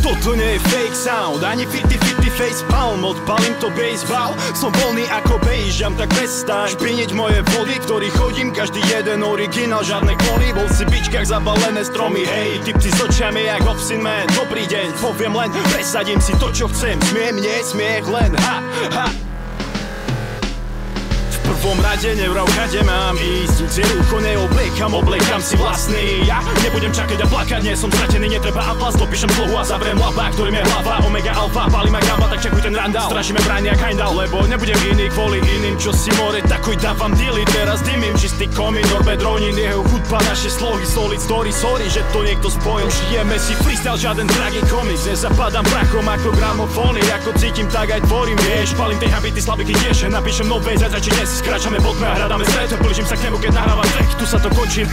Toto nie je fake sound, ani 50-50 facepalm. Odpalím to baseball, som voľný ako bežam, tak prestaň špiniť moje vody, ktorý chodím každý jeden originál, žiadne klony. Bol si v bičkách zabalené stromy, hej, typci s očami jak Obscene Man. Dobrý deň, poviem len, presadím si to čo chcem. Smiem, nie, smiech len, ha, ha. V prvom rade nevrav, kade mám ísť, si rúcho obliekam si vlastný. Ja nebudem čakať a plakať, nie som stratený, netreba atlas. Dopíšem slohu a zavriem lapa, ktorým je hlava omega alfa. Palím jak gamba, tak čakuj ten randál. Strašíme brány jak Heimdall, lebo nebudem iný kvôli iným, čo si more, takoj dávam dealy. Teraz dymím, čistý komín, Norbert Ronin, jeho hudba, naše slohy, solid story. Sorry, že to niekto spojil, žijeme si freestyle, žiaden tragikomics. Nezapadám prachom ako gramofóny, ako cítim, tak aj tvorím, vieš. Palím tej habity, slabiky tiež, napíšem nové zajtra či dnes. Kráčame v okne a hľadáme stret, blížim sa k nemu, keď nahrávam track, tu sa to končí.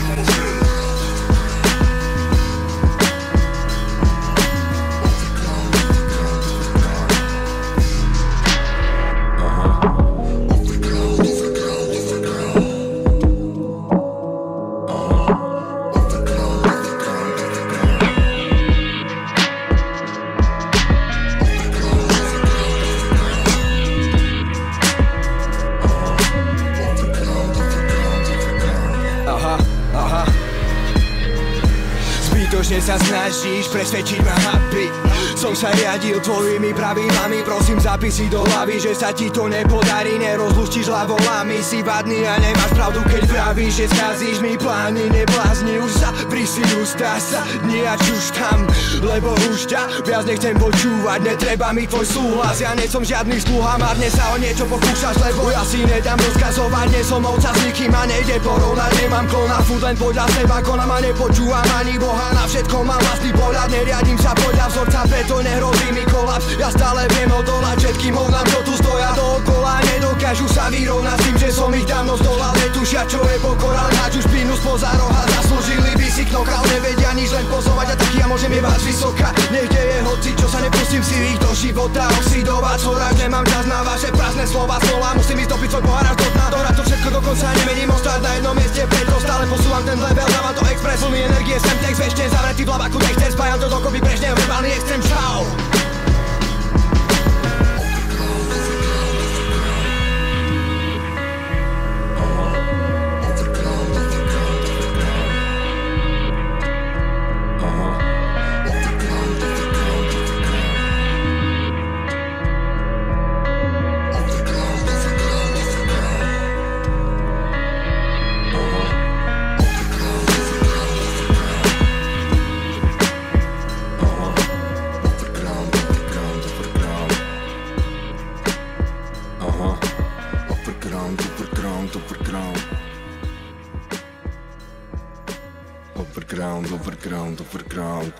Zbytočne sa snažíš presvedčiť ma, happy. Som sa riadil tvojimi pravidlami, prosím zapíš si do hlavy, že sa ti to nepodarí, nerozluštíš hlavolami. Si vadný a nemáš pravdu, keď pravíš, že skazíš mi plány. Neblázni už sa, si ústa sa dni a čuž tam, lebo už ťa viac nechcem počúvať. Netreba mi tvoj súhlas, ja nie som žiadny sluha, marne sa o niečo pokúšaš, lebo ja si nedám rozkazovať. Nie som ovca s nikým a nejde porovnať, nemám klona, furt len podľa seba konám a nepočúvam ani Boha. Na všetko mám vlastný pohľad, neriadím sa podľa vzorca, preto nehrozí mi kolaps. Ja stále viem odolať všetkým hovnám, čo tu stoja dookola. Nedokážu sa vyrovnať s tým, že som ich dávno zdolal. Netušia, čo je pokora, hádžu špinu spoza roha. Zaslúžili by si knokal, nevedia nič, len pozovať a taký ja môžem jebať z vysoka. Nech deje hoci, čo sa nepustím si ich do života oxidovať. Svoráž nemám čas na vaše prázdne slova, musím ísť dopiť svoj pohár až do dna. Dohrať to všetko dokonca nemením, ostať na jednom mieste, preto stále posúvam ten level. Dávam to express, plný energie, sem text väčšine zavretý v hlavaku, nechcem, spájam to dokopy, prežne verbálny extrém, čau. Overground.